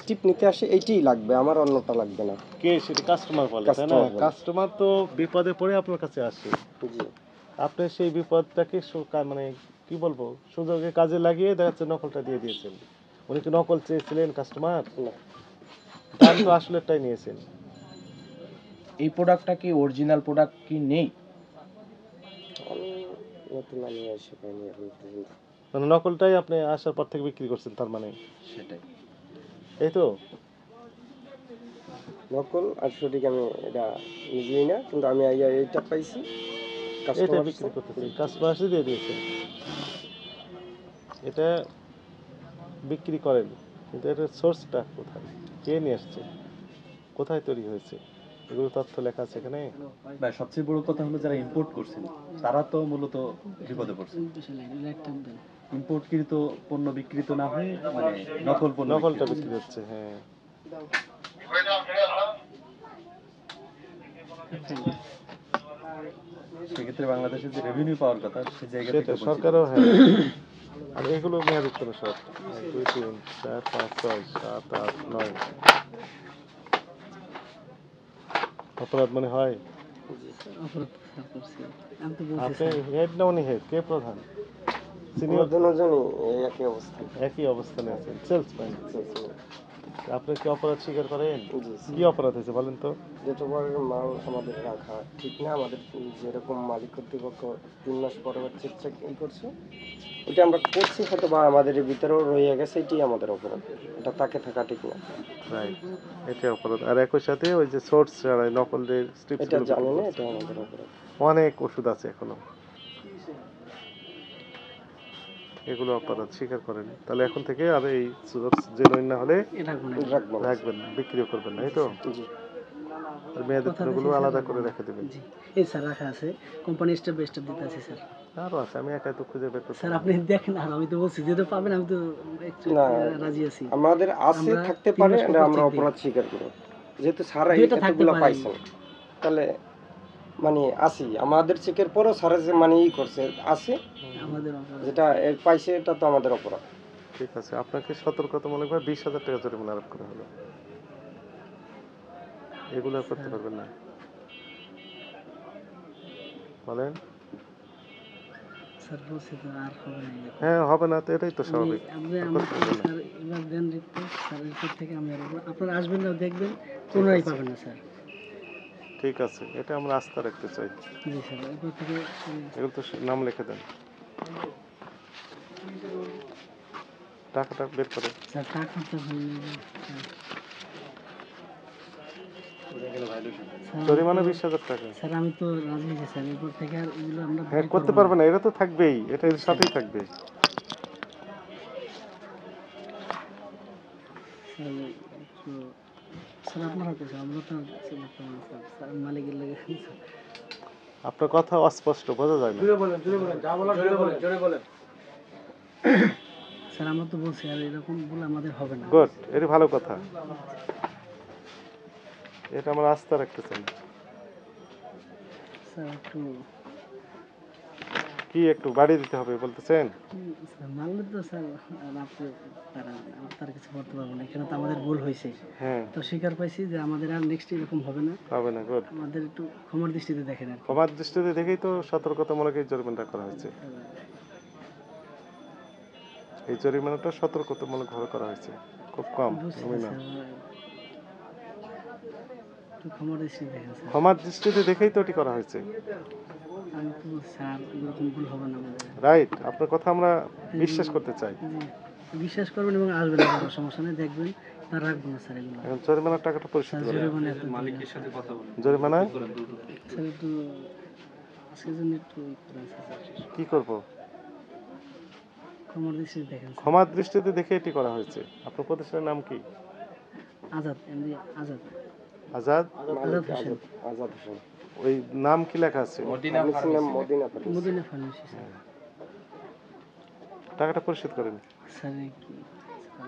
Steep নিতে আসে এইটাই লাগবে, আমার অন্যটা লাগবে না। কে সেটা কাস্টমার বলে, তাই না? কাস্টমার তো বিপদে পড়ে আপনার কাছে আসে, জি। আপনি সেই বিপদটাকে মানে কি বলবো, সুযোগে কাজে লাগিয়ে দেখা যাচ্ছে নকলটা দিয়ে দিয়েছেন। উনি কি নকল চেয়েছিলেন কাস্টমার? না, দাম তো আসলেরটাই নিয়েছেন। এই প্রোডাক্টটা কি অরিজিনাল প্রোডাক্ট কি নেই? আমি নতুন আমি এসে পাইনি এখন পর্যন্ত। মানে নকলটাই আপনি আসার পর থেকে বিক্রি করছেন তার মানে? সেটাই। এই তো নকল আর সঠিক আমি এটা নিজেই না, কিন্তু আমি এইটা পাইছি, এটা কাস্টমার বিক্রি করতেছেন, কাস্টমার এসে দিয়ে দিয়েছেন, এটা বিক্রি করেন। কিন্তু এটার সোর্সটা কোথায়, কে নিয়ে আসছে, কোথায় তৈরি হয়েছে, এগুলো তথ্য লেখা আছে এখানে। ভাই সবচেয়ে বড় কথা হলো যারা ইম্পোর্ট করছেন তারা তো মূলত বিপদে পড়ছে। ইম্পোর্টকৃত পণ্য বিক্রিত না হয়ে মানে নকল পণ্য নকলটা বিক্রি হচ্ছে। হ্যাঁ, সেক্ষেত্রে বাংলাদেশের যে রেভিনিউ পাওয়ার কথা সেই জায়গা থেকে সেটা সরকারও। হ্যাঁ, আর এগুলো মেয়াদ উত্তর সব 1 2 3 4 5 6 7 8 9 অপরাধ মনে হয়। আপনি হেড না উনি হেড, কে প্রধান? সিনিয়র দুজনই একই অবস্থা। একই অবস্থানে আছেন, সেলসম্যান। আপনি কি অপরাধ স্বীকার করেন? কি অপরাধ হয়েছে বলেন তো? যেটুকুর মাল আমাদের রাখা ঠিক না, আমাদের যেরকম মালিক কর্তৃপক্ষ 3 মাস পরে চেক করছে, এটা আমরা করছি হয়তো বা আমাদের ভিতরেও রয়ে গেছে, এটাই আমাদের অপরাধ, এটা তাকে থাকা ঠিক না। রাইট, এটা অপরাধ। আর একই সাথে ওই যে সোর্স ছাড়া নকলদের স্ট্রিপস এটা জানি না, এটা আমাদের অপরাধ। অনেক ওষুধ আছে এখনো, এগুলো অপরাধ স্বীকার করেন। তাহলে এখন থেকে আর এই সোর্স জেনুইন না হলে রাখবেন না, বিক্রিও করবেন না, এই তো। আর মেয়াদের গুলো আলাদা করে রেখে দেবেন। জি, এই স্যার রাখা আছে, কোম্পানি স্টেপ বাই স্টেপ দিতে আছে স্যার। আরো আছে, আমি একাই তো খুঁজে বের করতে। স্যার আপনি দেখেন, আর আমি তো বলছি যেটা পাবেন আমি তো একটু রাজি আছি। আমাদের আছে, থাকতে পারে, আমরা অপরাধ স্বীকার করব, যেহেতু সারা এতগুলো পাইছেন, তাহলে মানে আসি আমাদের চেকের পরও সারা যে মানে করছে আছে, আমাদের যেটা এর পাইছে এটা তো আমাদের অপরাধ। ঠিক আছে, আপনাকে সতর্কতামূলকভাবে 20,000 টাকা জরিমানা আরোপ করা হলো। এগুলো আর করতে পারবেন না, বলেন? স্যার বলছি তো আর হবে না। হ্যাঁ, হবে না তো, এটাই তো স্বাভাবিক। স্যার এবার দেন রিপোর্ট, স্যার রিপোর্ট থেকে আমি আপনারা আসবেন না, দেখবেন পুনরায় পাবেন না স্যার। ঠিক আছে, এটা আমরা আস্থা রাখতে চাই। জি স্যার, এরপর থেকে এগুলো তো নাম লিখে দেন, টাকাটা বের করে। স্যার টাকাটা জরিমানা 20,000 টাকা। স্যার আমি তো রাজি হয়েছি স্যার, এরপর থেকে আর এগুলো আমরা হ্যাঁ, করতে পারবে না, এটা তো থাকবেই, এটা এর সাথেই থাকবে। স্যার আপনার হাতে স্যার, আমরা তো স্যার মালিকের লেগে। আপনার কথা অস্পষ্ট, বোঝা যায় না। স্যার আমরা তো বলছি আর এরকম বলে আমাদের হবে না। গুড, এটা ভালো কথা, এটা আমরা আস্থা রাখতে চাই। স্যার একটু কি একটু বাড়িয়ে দিতে হবে বলতেছেন? স্যার মানলে তো স্যার আপনি তার কিছু করতে পারবো না, এখানে তো আমাদের ভুল হয়েছে। হ্যাঁ, তো স্বীকার পাইছি যে আমাদের আর নেক্সট এরকম হবে না। হবে না। গুড, আমাদের একটু ক্ষমার দৃষ্টিতে দেখেন আর কি। ক্ষমার দৃষ্টিতে দেখেই তো সতর্কতামূলক এই জরিমানাটা করা হয়েছে। এই জরিমানাটা সতর্কতামূলক ভাবে করা হয়েছে, খুব কম নমিনাল। ক্ষমার দৃষ্টিতে দেখেন স্যার। ক্ষমার দৃষ্টিতে দেখেই তো এটি করা হয়েছে। আমি তো স্যার এরকম ভুল হবে না আমাদের। রাইট, আপনার কথা আমরা বিশ্বাস করতে চাই। বিশ্বাস করবেন এবং আসবেন, কোনো সমস্যা নেই, দেখবেন আর রাখবো না স্যার এগুলো। এখন জরিমানার টাকাটা পরিশোধ করুন। মালিকের সাথে কথা বলুন। জরিমানা স্যার একটু আজকের জন্য একটু কি করব? ক্ষমার দৃষ্টিতে দেখেন। ক্ষমার দৃষ্টিতে দেখে এটি করা হয়েছে। আপনার প্রতিষ্ঠানের নাম কি? আজাদ, এমডি আজাদ। আজাদ? আজাদ হোসেন। আজাদ হোসেন। ওই নাম কি লেখা আছে? Madina pharmacy sir. টাকাটা পরিশোধ করেন। স্যার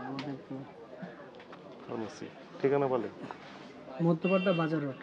আমাদের তো ফার্মেসি ঠিকানা বলেন। মধ্যপাড়া বাজার রোড।